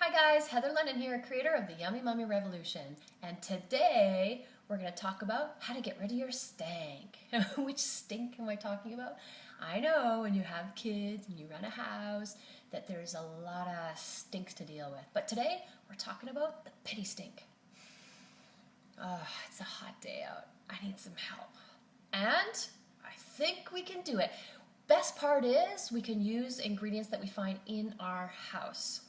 Hi guys, Heather Lennon here, creator of the Yummy Mummy Revolution. And today we're going to talk about how to get rid of your stank. Which stink am I talking about? I know when you have kids and you run a house that there's a lot of stinks to deal with. But today we're talking about the pity stink. Oh, it's a hot day out. I need some help. And I think we can do it. Best part is we can use ingredients that we find in our house.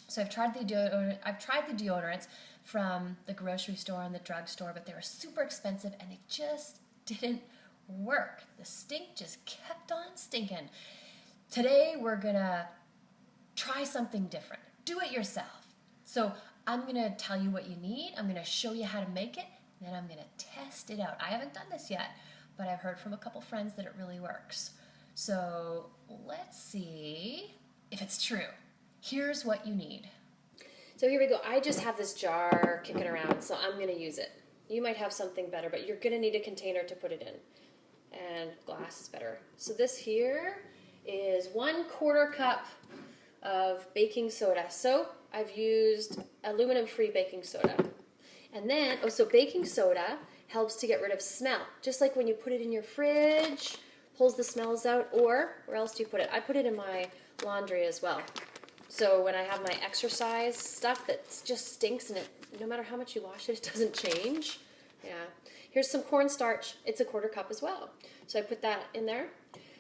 So I've tried the deodorants from the grocery store and the drugstore, but they were super expensive and they just didn't work. The stink just kept on stinking. Today we're gonna try something different. Do it yourself. So I'm gonna tell you what you need. I'm gonna show you how to make it, and then I'm gonna test it out. I haven't done this yet, but I've heard from a couple friends that it really works. So let's see if it's true. Here's what you need. So here we go. I just have this jar kicking around, so I'm going to use it. You might have something better, but you're going to need a container to put it in. And glass is better. So this here is 1/4 cup of baking soda. So I've used aluminum-free baking soda. And then, so baking soda helps to get rid of smell. Just like when you put it in your fridge, pulls the smells out, or where else do you put it? I put it in my laundry as well. So when I have my exercise stuff that just stinks and no matter how much you wash it, it doesn't change. Yeah. Here's some cornstarch. It's 1/4 cup as well. So I put that in there.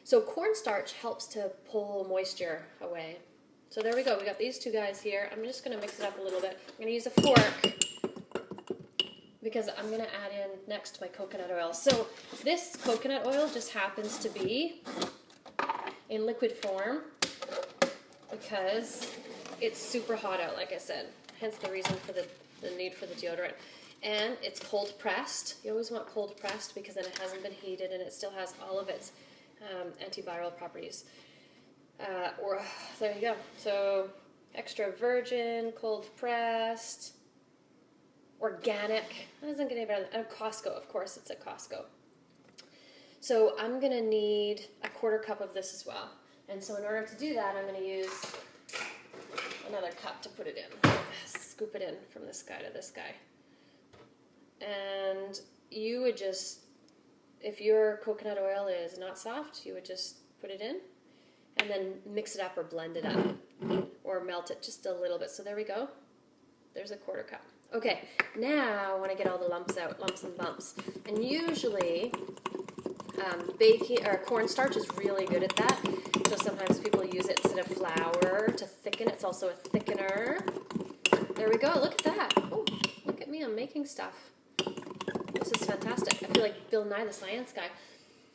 So cornstarch helps to pull moisture away. So there we go. We got these two guys here. I'm just going to mix it up a little bit. I'm going to use a fork because I'm going to add in next my coconut oil. So this coconut oil just happens to be in liquid form, because it's super hot out, like I said. Hence the reason for the need for the deodorant. And it's cold pressed. You always want cold pressed because then it hasn't been heated and it still has all of its antiviral properties. There you go. So extra virgin, cold pressed, organic. That doesn't get any better than Costco, of course. It's at Costco. So I'm gonna need 1/4 cup of this as well. And so in order to do that, I'm going to use another cup to put it in. Scoop it in from this guy to this guy. And you would just, if your coconut oil is not soft, you would just put it in and then mix it up or blend it up or melt it just a little bit. So there we go. There's 1/4 cup. Okay, now I want to get all the lumps out, lumps and bumps. And usually baking or cornstarch is really good at that. So sometimes people use it instead of flour to thicken. It's also a thickener. There we go. Look at that. Oh, look at me. I'm making stuff. This is fantastic. I feel like Bill Nye the Science Guy.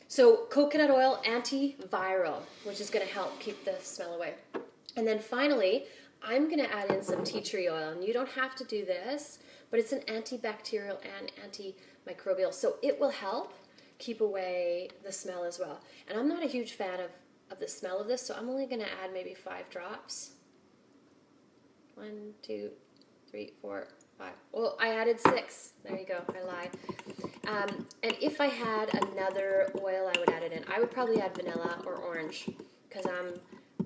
So coconut oil, antiviral, which is going to help keep the smell away. And then finally, I'm going to add in some tea tree oil. And you don't have to do this, but it's an antibacterial and antimicrobial. So it will help keep away the smell as well. And I'm not a huge fan of the smell of this, so I'm only going to add maybe 5 drops. 1, 2, 3, 4, 5. Well, I added 6. There you go. I lied. And if I had another oil, I would add it in. I would probably add vanilla or orange because I'm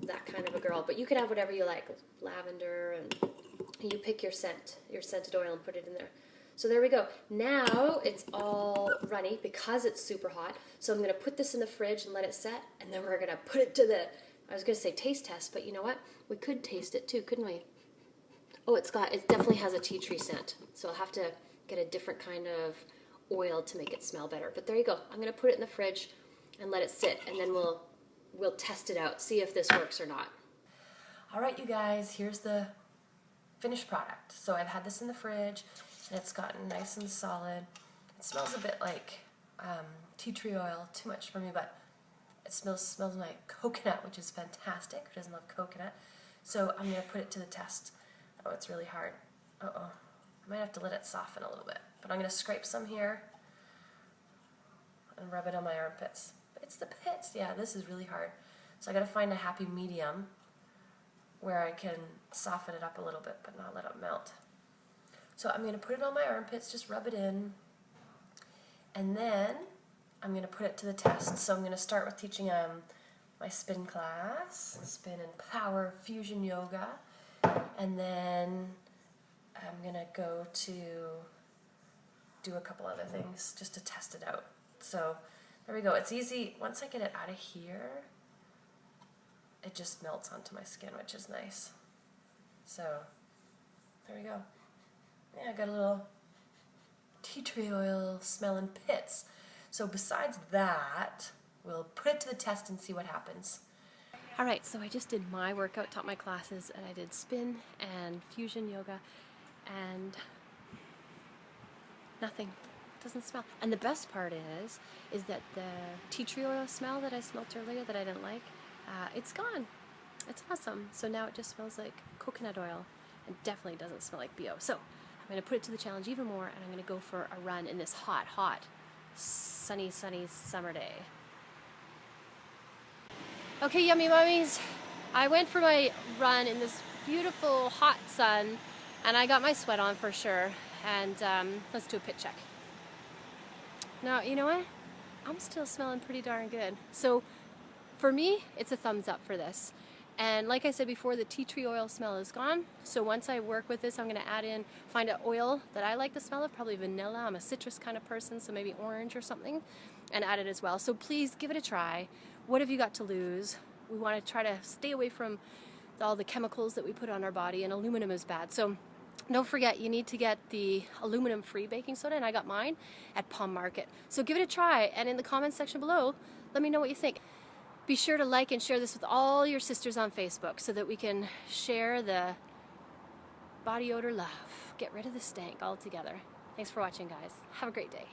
that kind of a girl. But you could have whatever you like, lavender, and you pick your scented oil and put it in there. So there we go. Now it's all runny because it's super hot. So I'm going to put this in the fridge and let it set, and then we're going to put it to the, I was going to say taste test, but you know what? We could taste it too, couldn't we? Oh, it definitely has a tea tree scent. So I'll have to get a different kind of oil to make it smell better. But there you go. I'm going to put it in the fridge and let it sit, and then we'll test it out, see if this works or not. All right, you guys, here's the finished product. So I've had this in the fridge, and it's gotten nice and solid. It smells a bit like tea tree oil, too much for me, but it smells like coconut, which is fantastic. Who doesn't love coconut? So I'm going to put it to the test. Oh, it's really hard. Uh-oh. I might have to let it soften a little bit. But I'm going to scrape some here and rub it on my armpits. It's the pits. Yeah, this is really hard. So I got to find a happy medium where I can soften it up a little bit but not let it melt. So I'm going to put it on my armpits, just rub it in, and then I'm going to put it to the test. So I'm going to start with teaching my spin class, spin and power fusion yoga. And then I'm gonna go to do a couple other things just to test it out. So there we go. It's easy. Once I get it out of here, it just melts onto my skin, which is nice. So there we go. Yeah, I got a little tea tree oil smelling pits. So besides that, we'll put it to the test and see what happens. All right, so I just did my workout, taught my classes, and I did spin and fusion yoga, and nothing. Doesn't smell. And the best part is that the tea tree oil smell that I smelled earlier that I didn't like, it's gone. It's awesome. So now it just smells like coconut oil and definitely doesn't smell like BO. So I'm going to put it to the challenge even more, and I'm going to go for a run in this hot, sunny summer day. Okay, yummy mummies, I went for my run in this beautiful hot sun, and I got my sweat on for sure. And let's do a pit check. Now, you know what? I'm still smelling pretty darn good. So for me, it's a thumbs up for this. And like I said before, the tea tree oil smell is gone. So once I work with this, I'm going to find an oil that I like the smell of, probably vanilla. I'm a citrus kind of person, so maybe orange or something, and add it as well. So please give it a try. What have you got to lose? We want to try to stay away from all the chemicals that we put on our body, and aluminum is bad. So don't forget, you need to get the aluminum-free baking soda, and I got mine at Palm Market. So give it a try, and in the comments section below, let me know what you think. Be sure to like and share this with all your sisters on Facebook so that we can share the body odor love. Get rid of the stank altogether. Thanks for watching, guys. Have a great day.